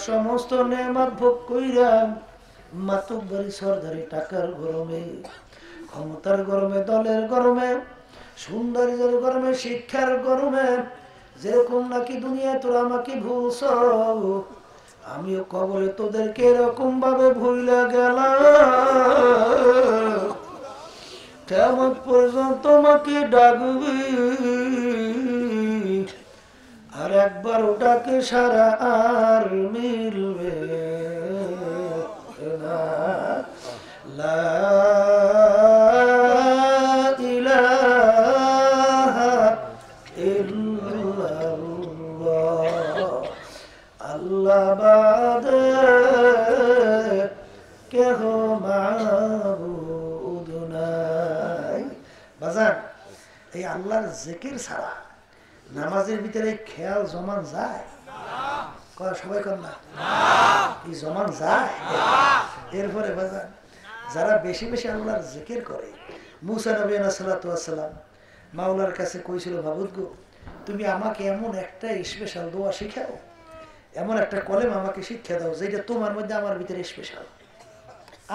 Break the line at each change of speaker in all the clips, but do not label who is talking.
সমস্ত নেয়ামত ভোগ কইরা মাতুব্বরি সরদারি টাকার গরমে, ক্ষমতার গরমে, দলের গরমে, সৌন্দর্যের গরমে, শিক্ষার গরমে যেরকম নাকি দুনিয়া তোরা আমাকে ভুলছ, আমিও কবরে তোদেরকে এরকম ভাবে ভুইলা গেলাম। কেমন পর্যন্ত তোমাকে ডাকবি, আর একবার ওটাকে সারা আর মিলবে না। লা ইলাহা ইল্লাল্লাহ, আল্লাহ বাদে কেহ মাবুদ নাই। বাজার এই আল্লাহর জিকির ছাড়া নামাজের ভিতরে খেয়াল জমান যায়? সবাই কর না, কি জমান যায়? এরপরে বাজার যারা বেশি বেশি আল্লাহর জিকির করে, মুসা নবী আলাইহিস সালাতু ওয়াস সালাম মাওলার কাছে কইছিল, মাবুদ গো, তুমি আমাকে এমন একটা স্পেশাল দোয়া শিখাও, এমন একটা কলেমা আমাকে শিক্ষা দাও যেটা তোমার মধ্যে আমার ভিতরে স্পেশাল,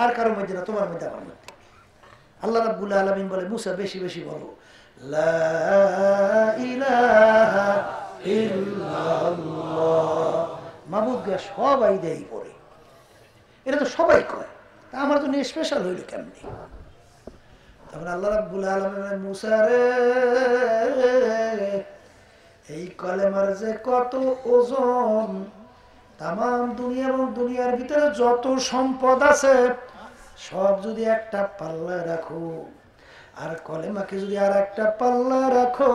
আর কারোর মধ্যে না, তোমার মধ্যে আমার মধ্যে। আল্লাহ রাব্বুল আলামিন বলে, মুসা বেশি বেশি বলো লা ইলাহা ইল্লাল্লাহ। মাবুদ গা সবাই দেয় পড়ে, এটা তো সবাই কয়, তা আমার জন্য স্পেশাল হইল কেমনি? তখন আল্লাহ রাব্বুল আলামিন, মুসা রে, এই কলেমার যে কত ওজন, তামাম দুনিয়া এবং দুনিয়ার ভিতরে যত সম্পদ আছে সব যদি একটা পাল্লা রাখো, আর কলেমাকে যদি আর একটা পাল্লা রাখো,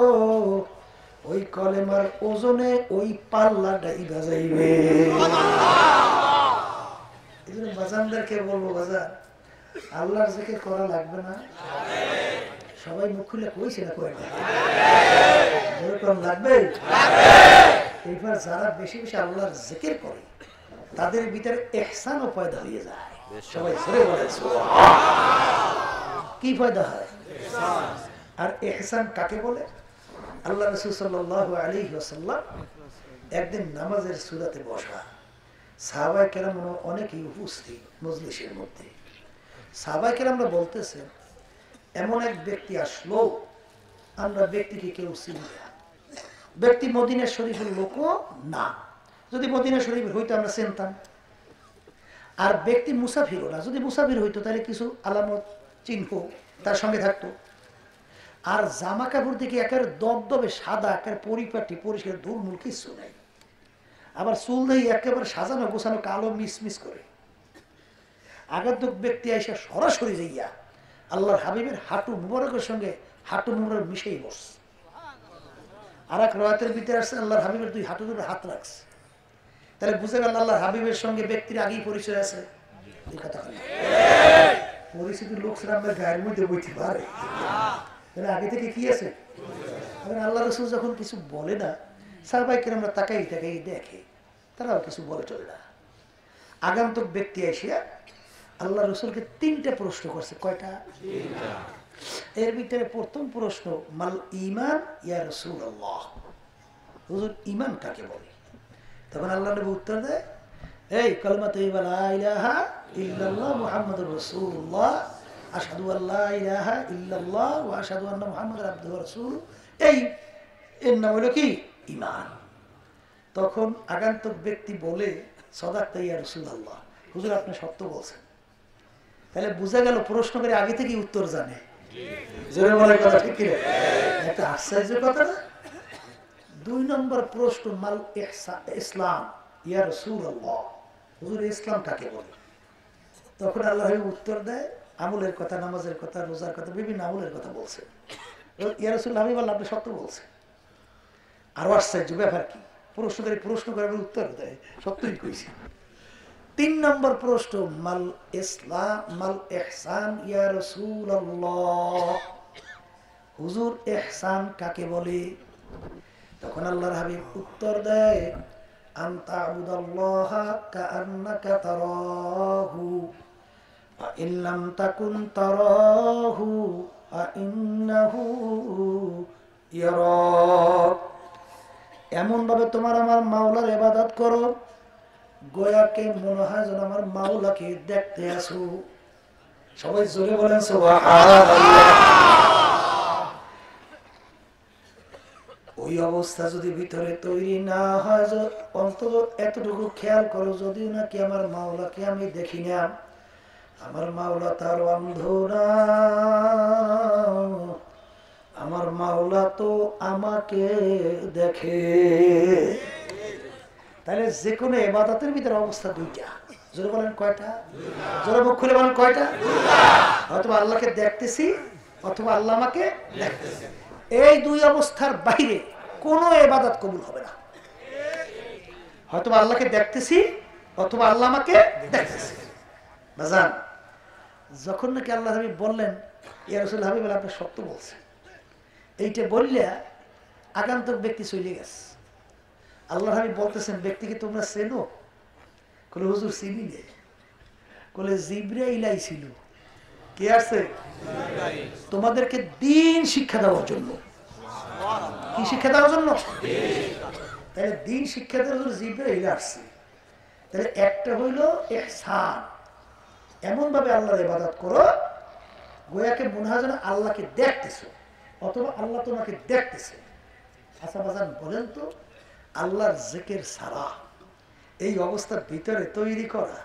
ওই কলেমার ওজনে ওই পাল্লাটাই বাজাইবে। এই জন্য বাজানদেরকে বলবো, বাজান আল্লাহর জিকির করা লাগবে না? সবাই মুখ খুলে কইছে না, কয় না? যেরকম লাগবে। এইবার যারা বেশি বেশি আল্লাহর জিকির করে তাদের ভিতরে ইহসানও পয়দা হয়ে যায়। সবাই জোরে বলে কি পয়দা হয়? আর ইহসান কাকে বলে? আল্লাহ রাসূল সাল্লাল্লাহু আলাইহি ওয়াসাল্লাম একদিন নামাজের সুরাতে বসা, সাহাবায়ে কেরাম অনেকেই উপস্থিত মজলিসের মধ্যে। সাহাবায়ে কেরামরা বলতেছেন, এমন এক ব্যক্তি আসলো, আমরা ব্যক্তিকে কেউ চিনি না, ব্যক্তি মদিনা শরীফের লোকও না, যদি মদিনা শরীফের হইতো আমরা চিনতাম, আর ব্যক্তি মুসাফিরও না, যদি মুসাফির হইতো তাহলে কিছু আলামত চিহ্ন তার সঙ্গে থাকতো। আর জামা কাপড় দেখে একেবারে দবদবে সাদা, একেবারে পরিপাটি পরিষ্কার, ধুলমুল কিছু নাই। আবার চুল দিয়ে একেবারে সাজানো গোছানো কালো মিসমিস করে। আগন্তুক ব্যক্তি আইসা সরাসরি যাইয়া আল্লাহর হাবিবের হাঁটু মুবারকের সঙ্গে হাঁটু মুবারক মিশেই বসছে। আর এক রাতের ভিতরে আসছে, আল্লাহর হাবিবের দুই হাঁটু দুটো হাত রাখছে। তাহলে বুঝে গেল আল্লাহর হাবিবের সঙ্গে ব্যক্তির আগেই পরিচয় আছে। এই কথা পরিচিত লোক সেটা আমরা গায়ের মধ্যে বইতে পারে, আগে থেকে কি আছে? আল্লাহ রসুল যখন কিছু বলে না, সাহাবায়ে কেরামরা তাকাই তাকাই দেখে, তারাও কিছু বলে চলে না। আগন্তুক ব্যক্তি এসে আল্লাহ রসুলকে তিনটা প্রশ্ন করছে। কয়টা? এর ভিতরে প্রথম প্রশ্ন, মাল ঈমান ইয়া রাসূলুল্লাহ, হুজুর ঈমান কাকে বলে? তখন আল্লাহ নবী উত্তর দেয়, এই কালিমা তাইয়্যিবা লা ইলাহা ইল্লাল্লাহ মুহাম্মাদুর রাসূলুল্লাহ, আশহাদু আল্লা ইলাহা ইল্লাল্লাহ ওয়া আশহাদু আন্না মুহাম্মাদান আবদুহু ওয়া রাসূলুহু, এই এর নাম হলো কি? ঈমান। তখন আগন্তুক ব্যক্তি বলে, সাদাকতা ইয়া রাসূলুল্লাহ, হুজুর আপনি সত্য বলছেন। তাহলে বোঝা গেল প্রশ্ন করে আগে থেকেই উত্তর জানে। জোরে বলার কথা ঠিক কি? একটা আশ্চর্যের কথা না? দুই নম্বর প্রশ্ন, মাল ইসলাম ইয়া রাসূলুল্লাহ, হুজুর ইসলাম কাকে বলে? তখন আল্লাহ উত্তর দেয়, আমলের কথা, নামাজের কথা, রোজার কথা, বিভিন্ন আমলের কথা বলছে। ইয়া রাসূলুল্লাহ, আমি বললাম আপনি সত্য বলছেন। আরো আশ্চর্য ব্যাপার কি, প্রশ্ন করে উত্তর দেয়, সত্যই কইছি। তিন নম্বর প্রশ্ন, মাল ইসলাম মাল ইহসান ইয়া রাসূলুল্লাহ, হুজুর ইহসান কাকে বলে? তখন আল্লাহর হাবিব উত্তর দেয়, আনতা আবুদাল্লাহা কাআন্নাকা তারাহু ফা ইন লাম তাকুন তারাহু ফা ইন্নাহু ইয়ারাক। এমন ভাবে তোমার আমার মাওলার ইবাদত করো গোয়াকে মনে হয় যেন আমার মাওলাকে দেখতে আসো। সবাই জোরে বলেন সুবহানাল্লাহ। ওই অবস্থা যদি ভিতরে তৈরি না হয়, অন্তত এতটুকু খেয়াল করো, যদিও নাকি আমার মাওলাকে আমি দেখি না, আমার মাওলা তার অন্ধ না, আমার মাওলা তো আমাকে দেখে। তাহলে যে কোনো ইবাদতের ভিতরে অবস্থা দুইটা। জোরে বলেন কয়টা? জোরে মুখ খুলে বলেন কয়টা? হয়তো আল্লাহকে দেখতেছি অথবা আল্লাহ আমাকে দেখতেছে। এই দুই অবস্থার বাইরে কোনো ইবাদত কবুল হবে না। হয়তো আল্লাহকে দেখতেছি অথবা আল্লাহ আমাকে দেখতেছে। বাজান, যখন নাকি আল্লাহ হাবিব বললেন ইয়া রাসূল হাবিব আপনি সত্য বলছেন, এইটা বললে আগান্তক ব্যক্তি চলে গেছে। আল্লাহ হাবিব বলতেছেন ব্যক্তিকে তোমরা চেনো? কলে হুজুর চিনি নে। কলে জিবরাইল আইছিল। কে আসছে? তোমাদেরকে দ্বীন শিক্ষা দেওয়ার জন্য। কি শিক্ষা দেওয়ার জন্য? তাহলে দ্বীন শিক্ষা দেওয়ার জন্য জিবরাইল আসছে। তাহলে একটা হইল ইহসান, এমন ভাবে আল্লাহর ইবাদত করো গোয়াকে মনে হয় যেন আল্লাহকে দেখতেছো অথবা আল্লাহ তোমাকে দেখতেছে। আচ্ছা বাজান বলেন তো, আল্লাহর জিকির ছাড়া এই অবস্থার ভিতরে তৈরি করা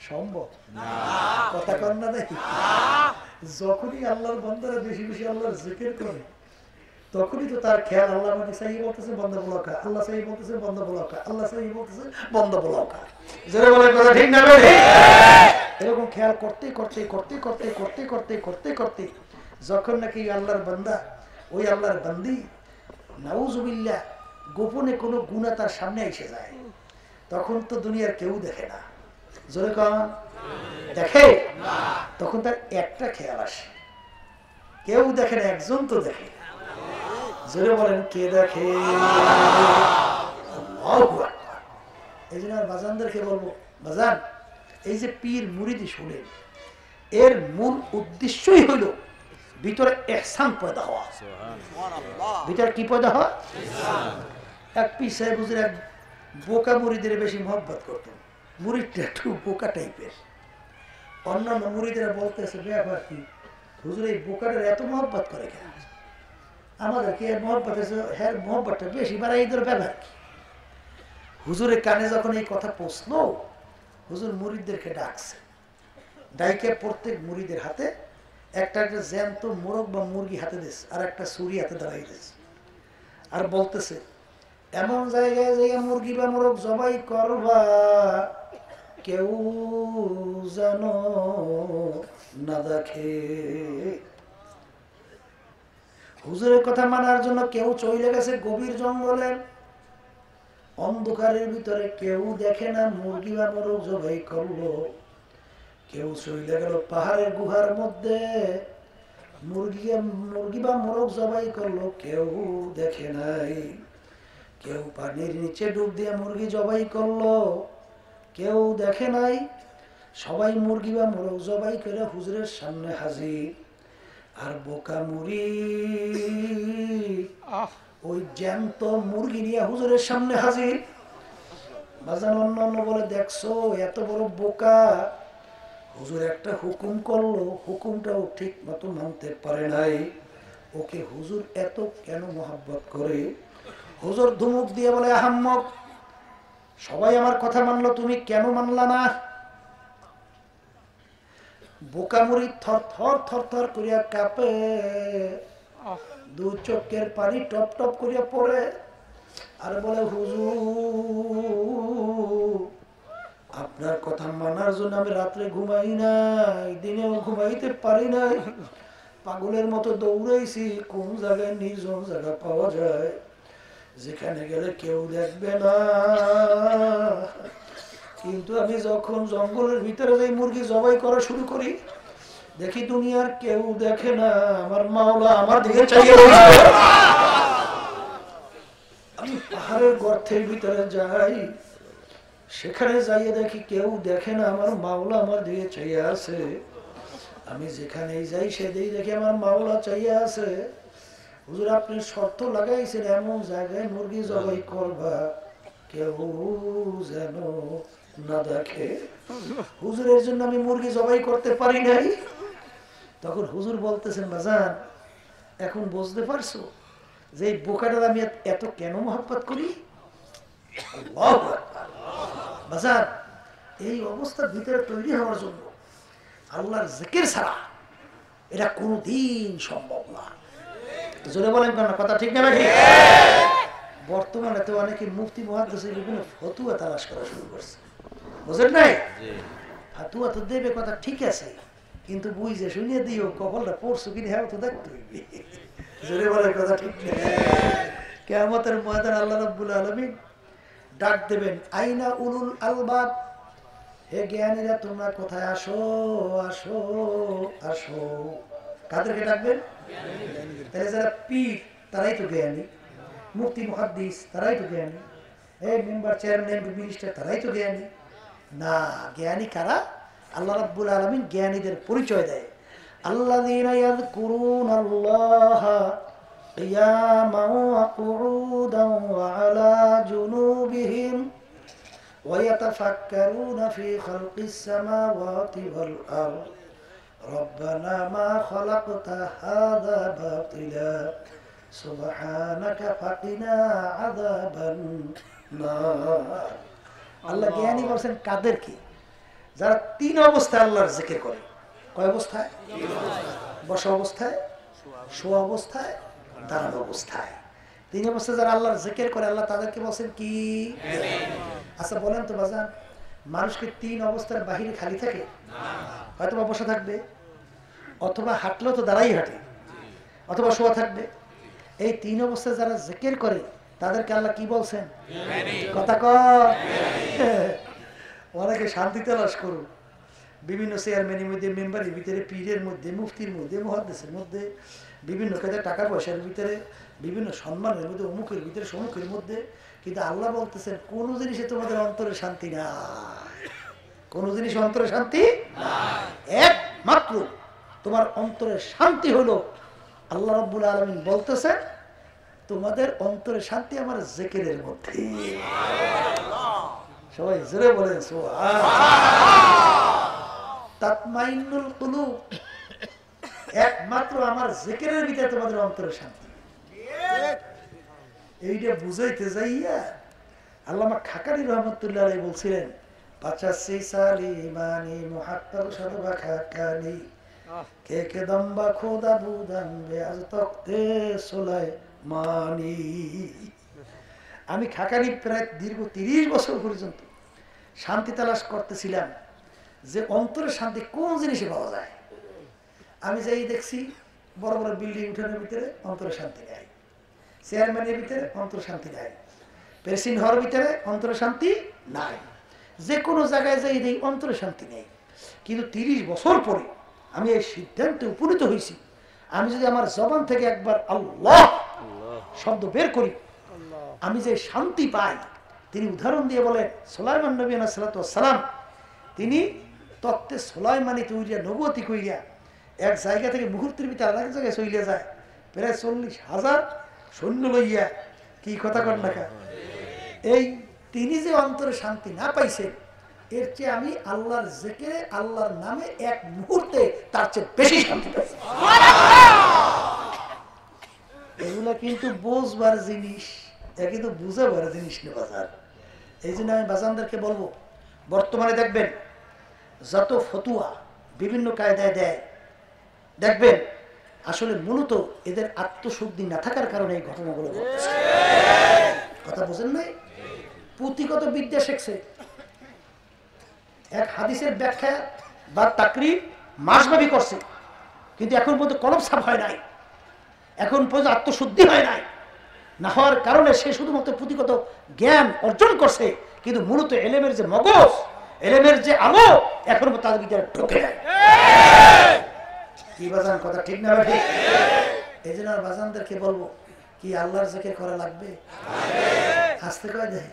সম্ভব? কথা কর না দেখি। যখনই আল্লাহর বান্দারা বেশি বেশি আল্লাহর জিকির করে, তখনই তো তার খেয়াল আল্লাহ আমাকে সাহি বলতেছে বন্ধ বলাকা, আল্লাহ সাহি বলতেছে বন্ধ বলাকা, আল্লাহ সাহি বলতেছে বন্ধ বলাকা। জোরে বলে কথা ঠিক না? এরকম খেয়াল করতে করতে করতে করতে করতে করতে করতে করতে যখন নাকি আল্লাহর বান্দা, ওই আল্লাহর বান্দি নাউজুবিল্লাহ গোপনে কোনো গুনাহ তার সামনে এসে যায়, তখন তো দুনিয়ার কেউ দেখে না। জোরে কন দেখে? তখন তার একটা খেয়াল আসে, কেউ দেখে না, একজন তো দেখে। জোরে বলেন কে দেখে? আল্লাহু আকবার। এই জন্য আর বাজানদেরকে বলবো, বাজান এই যে পীর মুরিদি শুনে, এর মূল উদ্দেশ্যই হইল ভিতরে ইহসান পয়দা হওয়া। ভিতরে কি পয়দা হওয়া? এক পীর সাহেব হুজুর এক বোকা মুরিদের বেশি মহব্বত করত। মুরিদটা একটু বোকা টাইপের। অন্যান্য মুরিদেরা বলতেছে ব্যাপার কি হুজুর এই বোকাটার এত মহব্বত করে কেন? আমাদেরকে এর মহব্বত আছে, হ্যাঁ মহব্বতটা বেশি বাড়াই এদের ব্যাপার কি? হুজুরের কানে যখন এই কথা পৌঁছলো, হুজুর মুরিদদেরকে ডাকছে, ডাইকে প্রত্যেক মুরিদের হাতে একটা একটা জ্যান্ত মোরগ বা মুরগি হাতে দিস, আর একটা ছুরি হাতে দাঁড়াই দিস, আর বলতেছে এমন জায়গায় জায়গায় মুরগি বা মোরগ জবাই করবা কেউ যেন না দেখে। হুজুরের কথা মানার জন্য কেউ চলে গেছে গভীর জঙ্গলে, অন্ধকারের ভিতরে, কেউ দেখে না মুরগি বা মোরগ জবাই করলো। কেউ চলে গেল পাহাড়ের গুহার মধ্যে, মুরগি বা মোরগ জবাই করলো, কেউ দেখে নাই। কেউ পানির নিচে ডুব দিয়ে মুরগি জবাই করলো, কেউ দেখে নাই। সবাই মুরগি বা মোরগ জবাই করে হুজুরের সামনে হাজির। আর বোকা মুরিদ ওই জ্যান্ত মুরগি নিয়ে হুজুরের সামনে হাজির। বাজান অন্যান্য বলে দেখছো এত বড় বোকা, হুজুর একটা হুকুম করলো, হুকুমটাও ঠিক মতো মানতে পারে নাই। ওকে হুজুর এত কেন মহব্বত করে? হুজুর ধুমুক দিয়ে বলে আহাম্মক, সবাই আমার কথা মানলো, তুমি কেন মানলা না? বোকা মুরিদ থর থর থর থর করিয়া কাঁপে, দু চোখের পানি টপ টপ করিয়া পড়ে, আর বলে হুজুর আপনার কথা মানার জন্য আমি রাত্রে ঘুমাই নাই, দিনেও ঘুমাইতে পারি নাই, পাগলের মতো দৌড়াইছি কোন জায়গায় নির্জন জায়গা পাওয়া যায় যেখানে গেলে কেউ দেখবে না। কিন্তু আমি যখন জঙ্গলের ভিতরে যাই মুরগি জবাই করা শুরু করি, দেখি দুনিয়ার কেউ দেখে না, আমার মাওলা আমার দিকে চাইয়ে রয়েছে। আমি পাহাড়ের গর্তের ভিতরে যাই, সেখানে যাইয়ে দেখি কেউ দেখে না, আমার মাওলা আমার দিকে চাইয়ে আছে। আমি যেখানেই যাই সেদিকেই দেখি আমার মাওলা চাইয়ে আছে। হুজুর আপনি শর্ত লাগাইছেন এমন জায়গায় মুরগি জবাই করবা কেউ যেন না দেখে। হুজুরের জন্য আমি মুরগি জবাই করতে পারি নাই। তখন হুজুর বলতেছেন, বাজান এখন বুঝতে পারছো যে এই বোকাটার আমি এত কেন মহব্বত করি? আল্লাহু আকবার। বাজান এই অবস্থার ভিতরে তৈরি হওয়ার জন্য আল্লাহর জিকির ছাড়া এটা কোনদিন সম্ভব না। জোরে বলেন কেন, কথা ঠিক না ঠিক? বর্তমানে তো অনেকে মুফতি মুহাদ্দিসের বিভিন্ন ফতুয়া তালাশ করা শুরু করছে, বুঝলেন নাই? ফতুয়া তো দেবে, কথা ঠিক আছে, কিন্তু বুঝে শুনিয়ে দিও কপালটা পড়ছো কিনা হ্যাঁ তো দেখতে হইবে। জোরে বলেন কথা ঠিক না? কিয়ামতের ময়দানে আল্লাহ রাব্বুল আলামিন ডাক দেবেন, আইনা উলুল আলবাব, হে জ্ঞানীরা তোমরা কোথায়, আসো আসো আসো। কাদেরকে ডাকবেন? তাহলে যারা পীর তারাই তো জ্ঞানী, মুফতি মুহাদ্দিস তারাই তো জ্ঞানী, এই মেম্বার চেয়ারম্যান মিনিস্টার তারাই তো জ্ঞানী না। জ্ঞানী কারা? আল্লাহ রাব্বুল আলামিন জ্ঞানীদের পরিচয় দেয়, আল্লাযীনা ইয়াযকুরুনাল্লাহা কিয়ামান ওয়া কুউদান ওয়া আলা জুনুবিহিম ওয়া ইয়াতাফাক্কারুনা ফি খালকিস সামাওয়াতি ওয়াল আরদ রব্বানা মা খালাকতা হাযা বাতিলা সুবহানাকা ফাকিনা আযাবান নার। আল্লাহ জ্ঞানী বলছেন কাদেরকে? যারা তিন অবস্থায় আল্লাহর জিকির করে। কয় অবস্থায়? বসা অবস্থায়, শোয়া অবস্থায়, দাঁড়ানো অবস্থায়। তিন অবস্থায় যারা আল্লাহর জিকির করে আল্লাহ তাদেরকে বলছেন কি? আচ্ছা বলেন তো বাজান, মানুষকে তিন অবস্থার বাহিরে খালি থাকে? হয়তো বা বসা থাকবে, অথবা হাঁটলেও তো দাঁড়াই হাঁটে, অথবা শোয়া থাকবে। এই তিন অবস্থায় যারা জিকির করে তাদেরকে আল্লাহ কি বলছেন? কথা কর। অনেকে শান্তি তালাশ করুন, বিভিন্ন চেয়ারম্যানের মধ্যে, মেম্বারের ভিতরে, পীরের মধ্যে, মুফতির মধ্যে, মুহাদ্দিসের মধ্যে, বিভিন্ন কাজে টাকা পয়সার ভিতরে, বিভিন্ন সম্মানের মধ্যে, অমুকের ভিতরে, সমুখের মধ্যে। কিন্তু আল্লাহ বলতেছেন কোন জিনিসে তোমাদের অন্তরে শান্তি না, কোন জিনিস অন্তরে শান্তি একমাত্র তোমার অন্তরের শান্তি হলো, আল্লাহ রাব্বুল আলামিন বলতেছেন তোমাদের অন্তরে শান্তি আমার জিকিরের মধ্যে। সবাই জোরে বলেন তাতমাইন্নুল কুলুব, একমাত্র আমার জিকিরের ভিতরে তোমাদের অন্তরে শান্তি। এইটা বুঝাইতে যাইয়া আল্লামা খাকানি রহমতুল্লাহ আলাইহি বলছিলেন, 85 সালি ইমানি মুহাক্কাক সাদবা খাকানি কে কে দম্বা খোদা বুদান বে আজ তখতে সোলাই মানি। আমি খাকানি প্রায় দীর্ঘ 30 বছর পর্যন্ত শান্তি তালাশ করতেছিলাম যে অন্তরের শান্তি কোন জিনিসে পাওয়া যায়। আমি যাই দেখছি বড় বড় বিল্ডিং উঠানের ভিতরে অন্তরে শান্তি নেই, চেয়ারম্যানের ভিতরে অন্তর শান্তি নাই, প্রেসিডেন্ট হওয়ার ভিতরে অন্তরে শান্তি নাই, যে কোনো জায়গায় যাই দেখি অন্তরে শান্তি নেই। কিন্তু 30 বছর পরে আমি এই সিদ্ধান্তে উপনীত হয়েছি, আমি যদি আমার জবান থেকে একবার আল্লাহ শব্দ বের করি, আমি যে শান্তি পাই। তিনি উদাহরণ দিয়ে বলেন, সুলাইমান নবী আলাইহিস সালাতু ওয়াস সালাম তিনি তত্ত্বে সুলাইমানি তৈরিয়া নবুয়তি কইয়া এক জায়গা থেকে মুহূর্তের ভিতরে আরেক জায়গায় চলে যায়, প্রায় 40,000 সৈন্য লইয়া। কি কথা কন না? এই তিনি যে অন্তরে শান্তি না পাইছেন, এর চেয়ে আমি আল্লাহর জিকিরে, আল্লাহর নামে এক মুহূর্তে তার চেয়ে বেশি শান্তি পাইছি। এগুলা কিন্তু বুঝবার জিনিস, এটা কিন্তু বুঝাবার জিনিস না বাজার। এই জন্য আমি বাজানদেরকে বলবো, বর্তমানে দেখবেন যত ফতুয়া বিভিন্ন কায়দায় দেয়, দেখবেন আসলে মূলত এদের আত্মশুদ্ধি না থাকার কারণে এই ঘটনাগুলো ঘটছে। কথা বুঝেন নাই? পুঁথিগত বিদ্যা শিখছে, এক হাদিসের ব্যাখ্যা বা তাকরীর মাসব্যাপী করছে, কিন্তু এখন পর্যন্ত কলম সাফ হয় নাই, এখন পর্যন্ত আত্মশুদ্ধি হয় নাই। না হওয়ার কারণে সে শুধুমাত্র পুঁথিগত জ্ঞান অর্জন করছে, কিন্তু মূলত এলেমের যে মগজ, এলেমের যে আলো এখন তাদের ভিতরে ঢোকে নাই। কি বাজান, কথা ঠিক না ঠিক? এই জন্য বাজানদেরকে বলবো, কি আল্লাহর জিকির করা লাগবে? আসতে কয় দেয়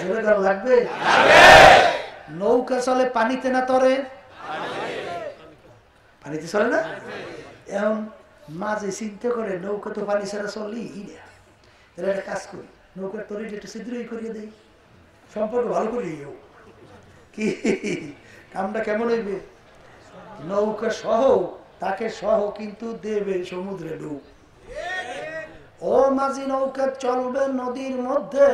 জোরে করা লাগবে। নৌকা চলে পানিতে না তরে, পানিতে চলে না। এখন মাঝে চিন্তা করে নৌকা তো পানি ছাড়া চললেই না, তাহলে একটা কাজ করি, নৌকার তরিটা একটু ছিদ্রই করিয়ে দেই, সম্পর্ক ভালো করে কি কামটা কেমন হইবে? নৌকা সহ তাকে সহ কিন্তু দেবে সমুদ্রে ডুব। ও মাঝি নৌকা চলবে নদীর মধ্যে,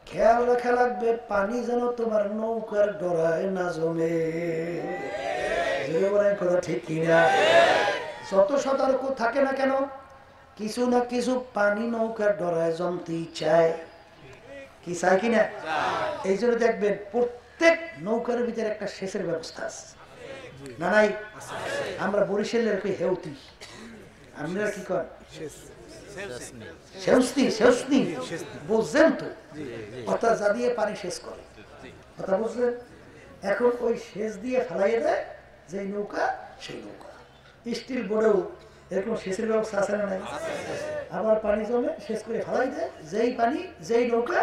খেয়াল রাখা লাগবে পানি যেন তোমার নৌকার ডরায় না জমে। কথা ঠিক কিনা? যত সতর্ক থাকে না কেন কিছু না কিছু পানি নৌকার ডরায় জমতেই চায়। কি চায় কিনা? এই জন্য দেখবেন প্রত্যেক নৌকার ভিতরে একটা সেচের ব্যবস্থা আছে না নাই? আমরা বরিশালের হেউতি, আপনারা কি করেন? বুঝছেন তো? অর্থাৎ যা দিয়ে পানি সেচ করে, কথা বুঝলেন? এখন ওই সেচ দিয়ে ফেলাইয়ে দেয় যে নৌকা সেই নৌকা। স্টিল বোর্ডেও এরকম সেচের ব্যবস্থা আছে না নাই? আবার পানি জমে সেচ করে ফেলাই দেয়, যেই পানি যেই নৌকা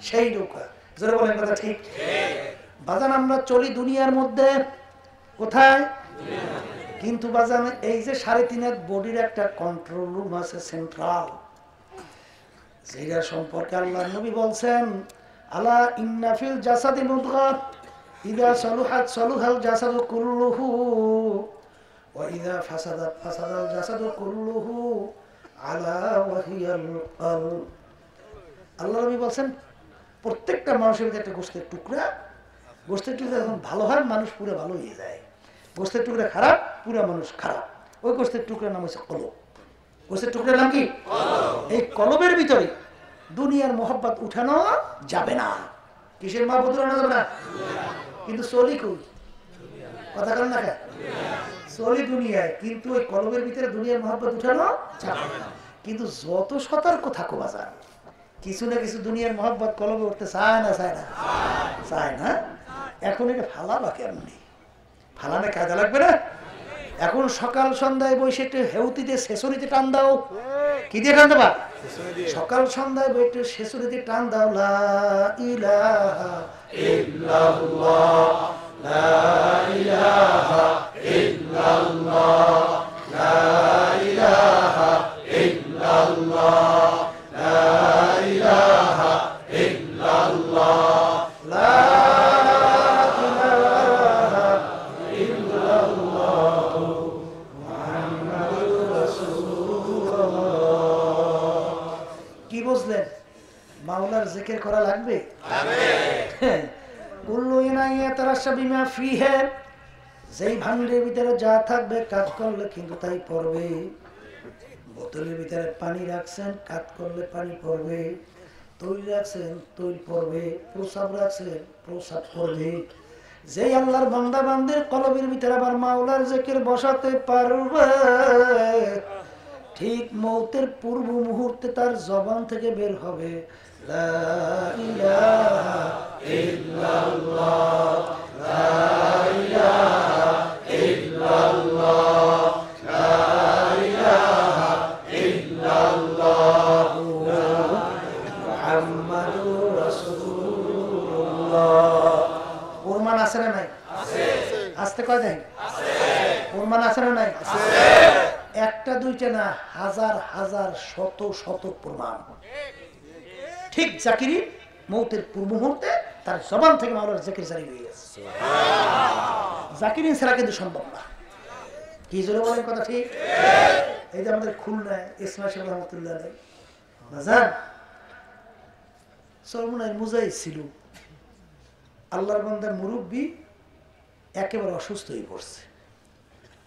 সেই নৌকা। জোরে বলেন কথা ঠিক? বাজান আমরা চলি দুনিয়ার মধ্যে, কোথায়? কিন্তু বাজান এই যে 3.5 বডির একটা কন্ট্রোল রুম আছে সেন্ট্রাল, যেটা সম্পর্কে আল্লাহর নবী বলছেন আলা ইন্না ফিল জাসাদি মুদগা ইযা সালুহাত সালুহাল জাসাদু কুল্লুহু ওয়া ইযা ফাসাদাত ফাসাদাল জাসাদু কুল্লুহু আলা ওয়া হিয়াল কলব। আল্লাহর নবী বলছেন প্রত্যেকটা মানুষের ভিতরে একটা গোশতের টুকরা, গোশতের টুকরা যখন ভালো হয় মানুষ পুরো ভালো হয়ে যায়, গোশতের টুকরা খারাপ পুরো মানুষ খারাপ। ওই গোশতের টুকরার নাম হচ্ছে কলব। গোশতের টুকরার নাম কি? এই কলবের ভিতরে দুনিয়ার মোহাব্বত উঠানো যাবে না। কিসের মোহাব্বত উঠানো যাবে না? কিন্তু চলি কই? কথা বলেন না কেন? চলি দুনিয়ায়, কিন্তু ওই কলবের ভিতরে দুনিয়ার মোহাব্বত উঠানো যাবে না। কিন্তু যত সতর্ক থাকো বাজার, কিছু না কিছু দুনিয়ার মোহাব্বত কলবে উঠতে চায় না? চায় না? চায় না। এখন এটা ফালাবা কেমনি? ফালানে কাজে লাগবে না? এখন সকাল সন্ধ্যায় বসে একটু হেউতিতে শেষরিতে টান দাও। কি দিয়ে টান দেবা? সকাল সন্ধ্যায় বসে একটু শেষরিতে টান দাও। লা ইলাহা ইল্লাল্লাহ, লা ইলাহা ইল্লাল্লাহ, লা ইলাহা ইল্লাল্লাহ, লা ইলাহা ইল্লাল্লাহ, লা মাওলার জিকির করা লাগবে। যেই ভান্ডের ভিতরে যা থাকবে কাজ করলে কিন্তু তাই পড়বে। বোতলের ভিতরে পানি রাখছেন, কাজ করলে পানি পড়বে। তৈল রাখছেন, তৈল পড়বে। প্রসাব রাখছেন, প্রসাব পড়বে। যেই আল্লাহর বান্দা বান্দির কলবের ভিতরে আবার মাওলার জিকির বসাতে পারবে, ঠিক মৌতের পূর্ব মুহূর্তে তার জবান থেকে বের হবে লা ইলাহা ইল্লাল্লাহ, লা ইলাহা ইল্লাল্লাহ, লা ইলাহা ইল্লাল্লাহ মুহাম্মাদুর রাসূলুল্লাহ। প্রমাণ আছে না নাই? আছে। আসতে কয় দেন? আছে। প্রমাণ আছে না নাই? আছে। একটা দুইটা না, হাজার হাজার শত শত প্রমাণ। ঠিক জাকিরি মৌতের পূর্ব মুহূর্তে তার জবান থেকে মাওলার জিকির জারি হয়ে গেছে। জাকিরি ছাড়া কিন্তু সম্ভব না। কি জোরে বলেন কথা ঠিক? এই যে আমাদের খুলনায় ইসমাইল রহমতুল্লাহ বাজার সর্বনায় মুজাই ছিল, আল্লাহর বান্দার মুরব্বী একেবারে অসুস্থ হয়ে পড়ছে।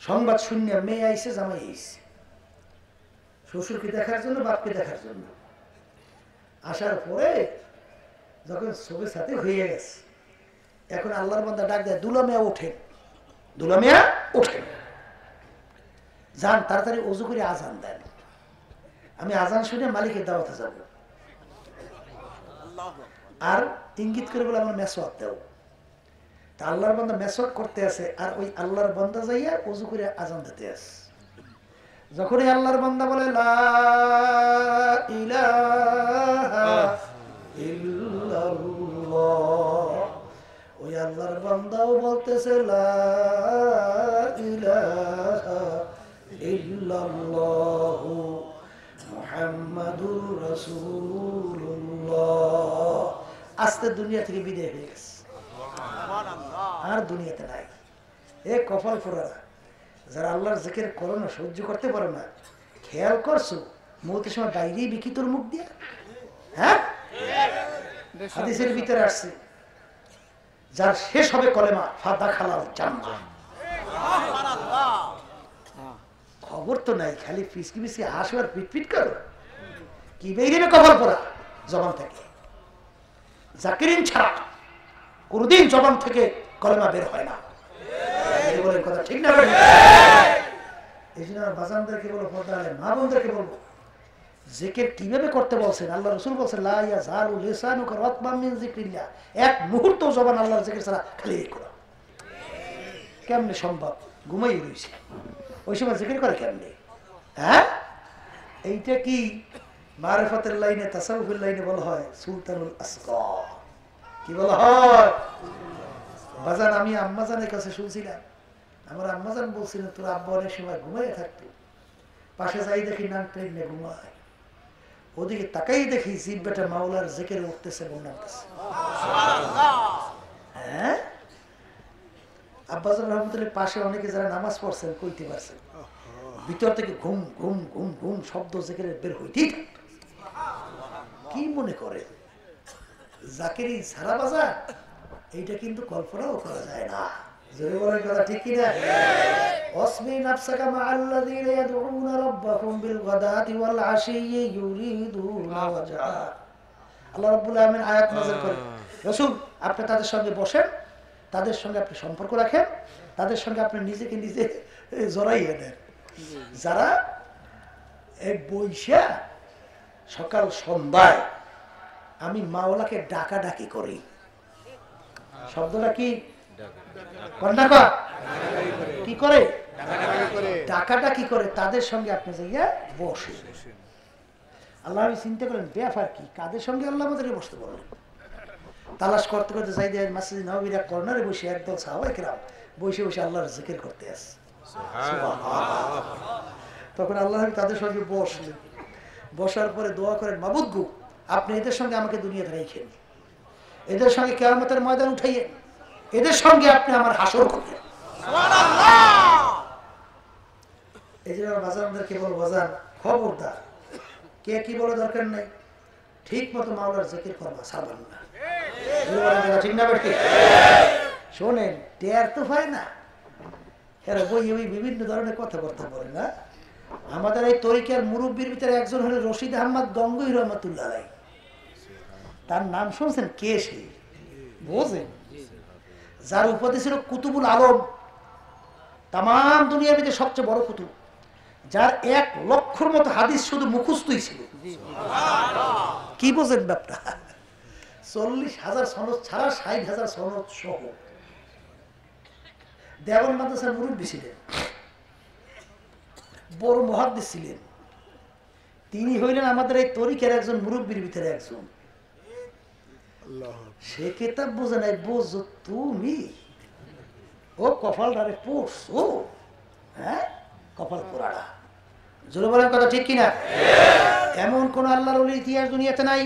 সংবাদ শূন্য, মেয়ে আইসে, জামাই আইসে, শ্বশুরকে দেখার জন্য, বাপকে দেখার জন্য। আসার পরে যখন সবের সাথে হয়ে গেছে, এখন আল্লাহর বান্দা ডাক দেয়, দুলা মিয়া ওঠেন, দুলা মিয়া ওঠেন, যান তাড়াতাড়ি ওযু করে আজান দেন। আমি আজান শুনে মালিকের দাওয়াতে যাব। আর ইঙ্গিত করে বলে আমার মেসওয়াক দাও। তা আল্লাহর বান্দা মেসওয়াক করতে আছে, আর ওই আল্লাহর বান্দা যাইয়া ওযু করে আজান দিতে আছে। যখনই আল্লাহর বান্দা বলে লা ইলাহা ইল্লাল্লাহ, ওই আল্লাহর বান্দাও বলতেছে লা ইলাহা ইল্লাল্লাহ মুহাম্মাদুর রাসূলুল্লাহ। আস্তে দুনিয়া থেকে বিদায় হয়ে গেছে, আর দুনিয়াতে নাই। এ কপাল পোড়ারা যারা আল্লাহর জিকির করো না, সহ্য করতে পারো না, খেয়াল করছো মৌতের সময় বাইরেই বিকি তোর মুখ দিয়ে? হ্যাঁ, হাদিসের ভিতরে আসছে যার শেষ হবে কলেমা ফাদা খালাল জান্নাহ। খবর তো নাই, খালি ফিসকি ফিসকি হাসো আর পিটপিট করো, কি বেরিয়ে কপাল পোড়া জবান থেকে। জাকিরিন ছাড়া কোনদিন জবান থেকে কলেমা বের হয় না, কথা ঠিক না? এই জন্য বাজানদেরকে বলবো, মা বোনদেরকে বলবো, জিকির কিভাবে করতে বলছেন? আল্লাহ রাসূল বলছেন লা ইয়াযালু লিসানুকা রাতবাম মিন যিকরিল্লাহ, এক মুহূর্ত জবান আল্লাহর জিকির ছাড়া খালি করো। কেমনে সম্ভব? ঘুমাই রইছে, ওই সময় জিকির করে কেমনে? হ্যাঁ, এইটা কি মারিফাতের লাইনে, তাসাউফের লাইনে বলা হয় সুলতানুল আসগার। কি বলা হয়? বাজান আমি আম্মাজানের কাছে শুনছিলাম, আমার আম্মাজান বলছিলেন তোর আব্বা অনেক সময় ঘুমাইয়া থাকতো, পাশে যাই দেখি নাক টেনে ঘুমায়, ওদিকে তাকাই দেখি জিব্বাটা মাওলার জিকিরে উঠতেছে এবং নামতেছে। হ্যাঁ, আব্বাজান রহমতুল্লাহ পাশে অনেকে যারা নামাজ পড়ছেন কইতে পারছেন, ভিতর থেকে ঘুম ঘুম ঘুম ঘুম শব্দ জিকিরে বের হইতেই থাকতো। কি মনে করে জাকিরি সারা বাজার? এইটা কিন্তু কল্পনাও করা যায় না। জোরে বলার কথা ঠিক কিনা? ওয়াসমি নাফসাকা মাআল্লাযীনা ইয়াদউনা রাব্বাহুম বিল গাদাতি ওয়াল আশিয়্যি ইউরিদুনা ওয়াজহা। আল্লাহ রাব্বুল আলামিন আয়াত নাযিল করেন, রাসূল আপনি তাদের সঙ্গে বসেন, তাদের সঙ্গে আপনি সম্পর্ক রাখেন, তাদের সঙ্গে আপনি নিজেকে নিজে জড়াইয়ে নেন, যারা এই বৈশা সকাল সন্ধ্যায় আমি মাওলাকে ডাকাডাকি করি। শব্দটা কি? কি করে? ডাকাডাকি করে, তাদের সঙ্গে আপনি যাইয়া বসে। আল্লাহ আমি চিন্তা করেন ব্যাপার কি, কাদের সঙ্গে আল্লাহ আমাদেরকে বসতে বলেন? তালাশ করতে করতে যাই দেয় মসজিদ নববীর কর্নারে বসে একদল সাহাবায়ে কেরাম বসে বসে আল্লাহর জিকির করতে আসে। তখন আল্লাহ তাদের সঙ্গে বসলেন, বসার পরে দোয়া করেন, মাবুদ গো আপনি এদের সঙ্গে আমাকে দুনিয়াতে রেখেন, এদের সঙ্গে কিয়ামতের ময়দান উঠাইয়েন, এদের সঙ্গে আপনি আমার হাসর করেন। এই জন্য বাজানদেরকে বল, বাজান খবরদার, কে কি বলে দরকার নাই, ঠিক মতো মাওলার জিকির করবা, ছাড়বেন না। ঠিক না? শোনেন টের তো হয় না, এরা বই ওই বিভিন্ন ধরনের কথাবার্তা বলে না। আমাদের এই তরিকার মুরব্বীর ভিতরে একজন হলেন রশিদ আহমদ গঙ্গোহী রহমাতুল্লাহ আলাইহি। তার নাম শুনছেন? কে সে? বোঝেন? যার উপাধি ছিল কুতুবুল আলম, তাম দুনিয়ার ভিতরে সবচেয়ে বড় কুতুব, যার 1 লক্ষর মতো হাদিস শুধু মুখস্থই ছিল। কি বোঝেন ব্যাপারটা? 40,000 সনদ ছাড়া 60,000 সনদ সহ দেওয়ান মাদ্রাসার মুরব্বী ছিলেন, বড় মুহাদ্দিস ছিলেন। তিনি হইলেন আমাদের এই তরিকার একজন মুরব্বীর ভিতরে একজন। সে কিতাব বোঝে নাই, বোঝো তুমি, ও কপাল ডারে পড়ছো। হ্যাঁ, কপাল পোড়াটা। জোরে বলার কথা ঠিক কিনা? এমন কোন আল্লাহর ওলির ইতিহাস দুনিয়াতে নাই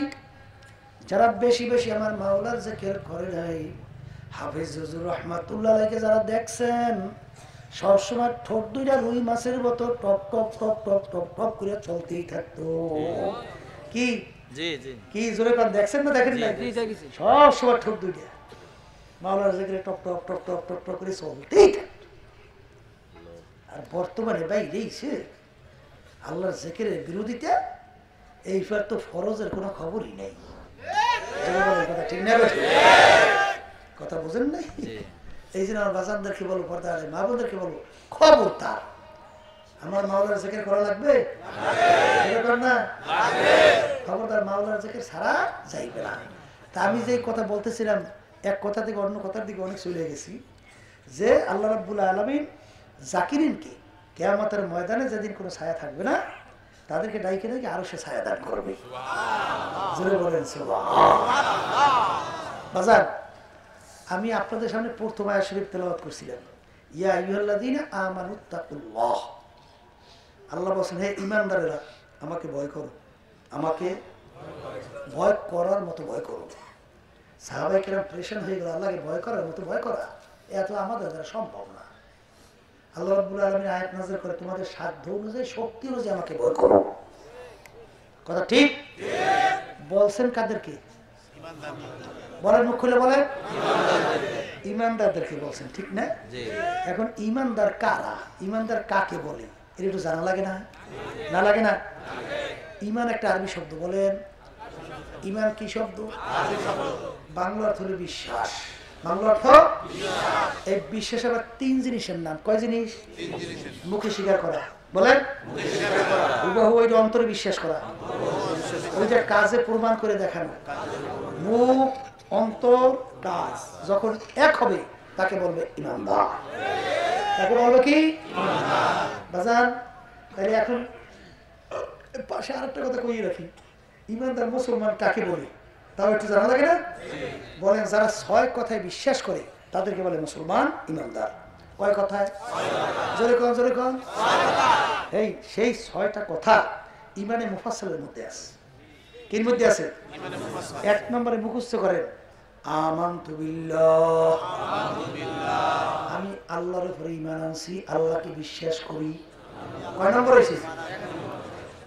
যারা বেশি বেশি আমার মাওলার জিকির করে নাই। হাফেজ হুজুর রহমাতুল্লাহ আলাইহি যারা দেখছেন সবসময় ঠোঁট দুইটা রুই মাছের মতো top top top top top top করে চলতেই থাকতো। কি কি জোরে কান দেখছেন না দেখেন না? সবসময় ঠোঁট দুইটা মাওলার জিকিরে top top top top top top করে চলতেই থাকতো। আর বর্তমানে বাইরেইছে আল্লাহর জিকিরের বিরোধিতা, এইবার তো ফরজের কোনো খবরই নেই। ঠিক না? কথা বোঝেন নাই? এই জন্য আমার বাজানদেরকে বলবো, পর্দা মা বোনদেরকে বলবো, খবরদার আমার মাওলার জিকির করা লাগবে না, খবরদার মাওলার জিকির ছাড়া যাইবে না। তা আমি যে কথা বলতেছিলাম, এক কথা থেকে অন্য কথার দিকে অনেক চলে গেছি, যে আল্লাহ রাব্বুল আলামিন জাকিরিনকে কিয়ামতের ময়দানে যেদিন কোনো ছায়া থাকবে না, তাদেরকে ডাইকে ডাইকে আরো সে ছায়া দান করবে। জোরে বলেন সুবহানাল্লাহ। বাজার আমি আপনাদের সামনে প্রথম আয়াত শরীফ তেলাওয়াত করছিলাম, ইয়া আইয়ুহাল্লাযীনা আমানুত্তাকুল্লাহ। আল্লাহ বলেন, হে ঈমানদারেরা আমাকে ভয় করো, আমাকে ভয় করার মতো ভয় করো। সাহাবায়ে কেরাম প্রেশান হয়ে গেল, আল্লাহকে ভয় করার মতো ভয় করা এত আমাদের দ্বারা সম্ভব না। আল্লাহ রাব্বুল আলামিন আয়াত নাযিল করে, তোমাদের সাধ্য অনুযায়ী শক্তি অনুযায়ী আমাকে ভয় করো। কথা ঠিক বলছেন কাদেরকে? বলেন, মুখ খুলে বলেন। ইমানদারদেরকে বলছেন, ঠিক না? এখন ইমানদার কারা, ইমানদার কাকে বলে এটা একটু জানা লাগে না? না লাগে না? ইমান একটা আরবি শব্দ, বলেন। ইমান কি শব্দ? বাংলা অর্থ হলো বিশ্বাস। বাংলা অর্থ এই বিশ্বাস আবার তিন জিনিসের নাম। কয় জিনিস? মুখে স্বীকার করা, বলেন। হুবহু ওইটা অন্তরে বিশ্বাস করা, ওইটা কাজে প্রমাণ করে দেখানো। মুখ, অন্তর, কাজ যখন এক হবে তাকে বলবে ইমানদার। তাকে বলবে কি? বাজান। তাহলে এখন পাশে আরেকটা কথা কইয়ে রাখি, ইমানদার মুসলমান কাকে বলে তাও একটু জানা লাগে না? বলেন, যারা 6 কথায় বিশ্বাস করে তাদেরকে বলে মুসলমান, ইমানদার। কয় কথায়? জোরে কোন, জোরে কোন। এই সেই 6টা কথা ইমানে মুফাসসালের মধ্যে আছে। কির মধ্যে আছে? 1 নম্বরে মুখস্থ করেন, আমানতু বিল্লাহ, আমি আল্লাহর উপরে ঈমান আনছি, আল্লাহকে বিশ্বাস করি। কয় নম্বর হইছে?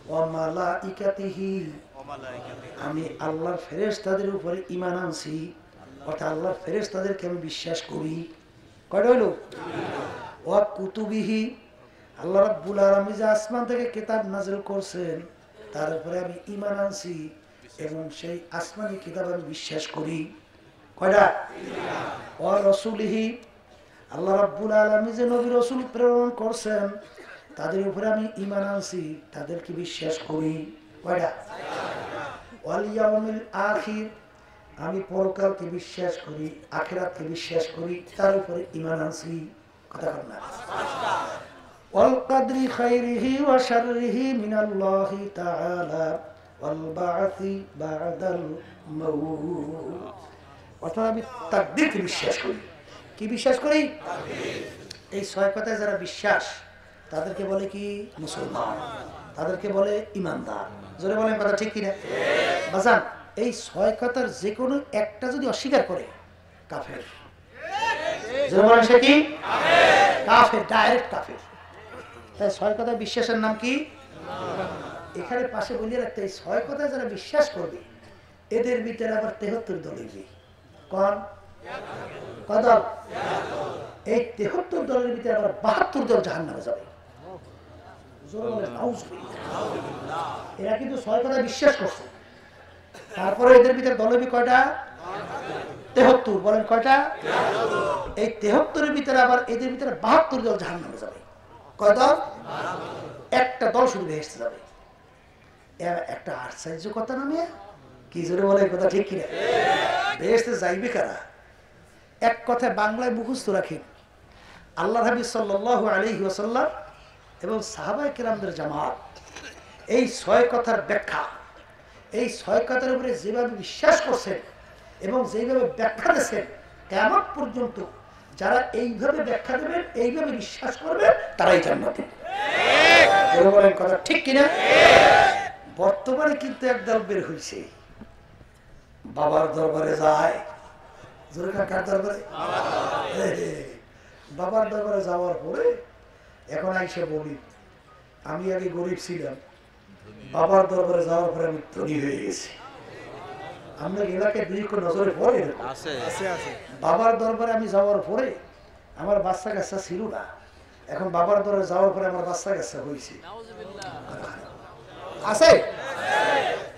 ওয়া মালাইকাতিহি, আমি আল্লাহর ফেরেশতাদের উপরে ঈমান আনছি, অর্থাৎ আল্লাহর ফেরেশতাদেরকে আমি বিশ্বাস করি। কয়টা হইল? ওয়া কুতুবিহি, আল্লাহ রাব্বুল আলামিন যে আসমান থেকে কিতাব নাযিল করছেন তার উপরে আমি ঈমান আনছি এবং সেই আসমানি কিতাব আমি বিশ্বাস করি। কয়টা? ওয়া রাসূলিহি, আল্লাহ রাব্বুল আলামিন যে নবী রাসূল প্রেরণ করছেন তাদের উপরে আমি ঈমান আনছি, তাদেরকে বিশ্বাস করি। কয়টা? ওয়াল ইয়াউমিল আখির, আমি পরকালকে বিশ্বাস করি, আখিরাতকে বিশ্বাস করি, তার উপরে ঈমান আনছি। কথা বল না। ওয়াল কদরি খাইরিহি ওয়া শাররিহি মিনাল্লাহি তাআলা ওয়াল বা'থি বা'দাল মাউত, অর্থাৎ আমি তাকদীরকে বিশ্বাস করি। কি বিশ্বাস করি? এই 6 কথায় যারা বিশ্বাস তাদেরকে বলে কি? মুসলমান। তাদেরকে বলে ইমানদার। জোরে বলেন, কথা ঠিক কিনা? বাজান, এই 6 কথার যে কোনো একটা যদি অস্বীকার করে কাফের। জোরে বলেন, সে কি? কাফের, ডাইরেক্ট কাফের। তাই 6 কথায় বিশ্বাসের নাম কি? এখানে পাশে বলিয়ে রাখতে, এই 6 কথায় যারা বিশ্বাস করবে এদের ভিতরে আবার 73 দল হইবে। কোন দল? এই 73 দলের ভিতরে আবার 72 দল জাহান্নামে যাবে। এরা কিন্তু 6 কথা বিশ্বাস করছে, তারপরে এদের ভিতরে দল হইবে কয়টা? 73। বলেন কয়টা? এই 73-এর ভিতরে আবার এদের ভিতরে 72 দল জাহান্নামে যাবে। কয় দল? একটা দল শুধু বেহেশতে যাবে। একটা আশ্চর্য কথা নামে কি জোরে বলে, কথা ঠিক কিনা? বেহেশতে যাইবে কারা? এক কথায় বাংলায় মুখস্থ রাখি, আল্লাহর হাবিব সাল্লাল্লাহু আলাইহি ওয়াসাল্লাম এবং সাহাবায়ে কেরামদের জামাত এই 6 কথার ব্যাখ্যা, এই 6 কথার উপরে যেভাবে বিশ্বাস করছেন এবং যেভাবে ব্যাখ্যা দিয়েছেন, কিয়ামত পর্যন্ত যারা এইভাবে ব্যাখ্যা দেবেন, এইভাবে বিশ্বাস করবেন, তারাই জান্নাতে। ঠিক বলেন, কথা ঠিক কিনা? বর্তমানে কিন্তু একদল বের হয়েছে, বাবার দরবারে যায়। কার দরবারে? বাবার দরবারে যাওয়ার পরে এখন আইসা বলি, আমি আগে গরিব ছিলাম, বাবার দরবারে যাওয়ার পরে আমি ধনী হয়ে গেছি। আমরা এলাকায় দীর্ঘ নজরে পড়ে, বাবার দরবারে আমি যাওয়ার পরে আমার বাচ্চা কাচ্চা ছিল না, এখন বাবার দরবারে যাওয়ার পরে আমার বাচ্চা কাচ্চা হয়েছে। আছে?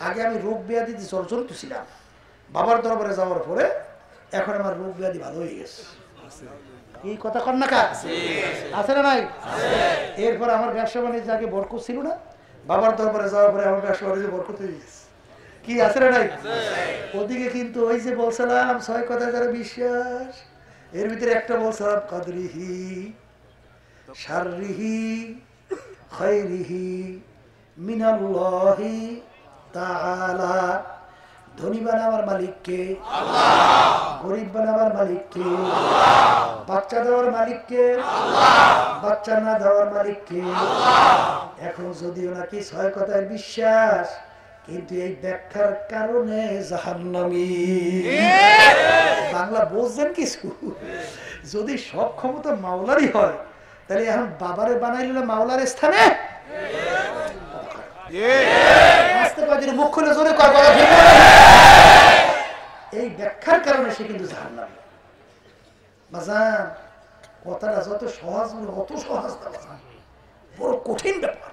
আগে আমি রোগ ব্যাধি জর্জরিত ছিলাম, বাবার দরবারে যাওয়ার পরে এখন আমার রোগ ব্যাধি ভালো হয়ে গেছে। এই কথা কন না কাজ আছে না নাই? এরপর আমার ব্যবসা বাণিজ্য আগে বরকত ছিল না, বাবার দরবারে যাওয়ার পরে আমার ব্যবসা বাণিজ্য বরকত হয়ে গেছে। কি আছে না নাই? ওদিকে কিন্তু ওই যে বলছিলাম 6 কথায় যারা বিশ্বাস, এর ভিতরে একটা বলছিলাম কদরিহি শাররিহি খাইরিহি মিনাল্লাহি তাআলা। ধনী বানাবার মালিককে আল্লাহ, গরিব বানাবার মালিককে আল্লাহ, বাচ্চা দেওয়ার মালিককে আল্লাহ, বাচ্চা না দেওয়ার মালিককে আল্লাহ। এখন যদিও নাকি 6 কথায় বিশ্বাস, কিন্তু এই ব্যাখ্যার কারণে জাহান্নামী। বাংলা বুঝছেন কিছু? যদি সব ক্ষমতা মাওলারই হয় তাহলে এখন বাবারে বানাইলে মাওলার স্থানে মুখ খুলে জোরে এই ব্যাখ্যার কারণে সে কিন্তু জাহান্নামী। বাজান কথাটা যত সহজ অত সহজ না, বড় কঠিন ব্যাপার।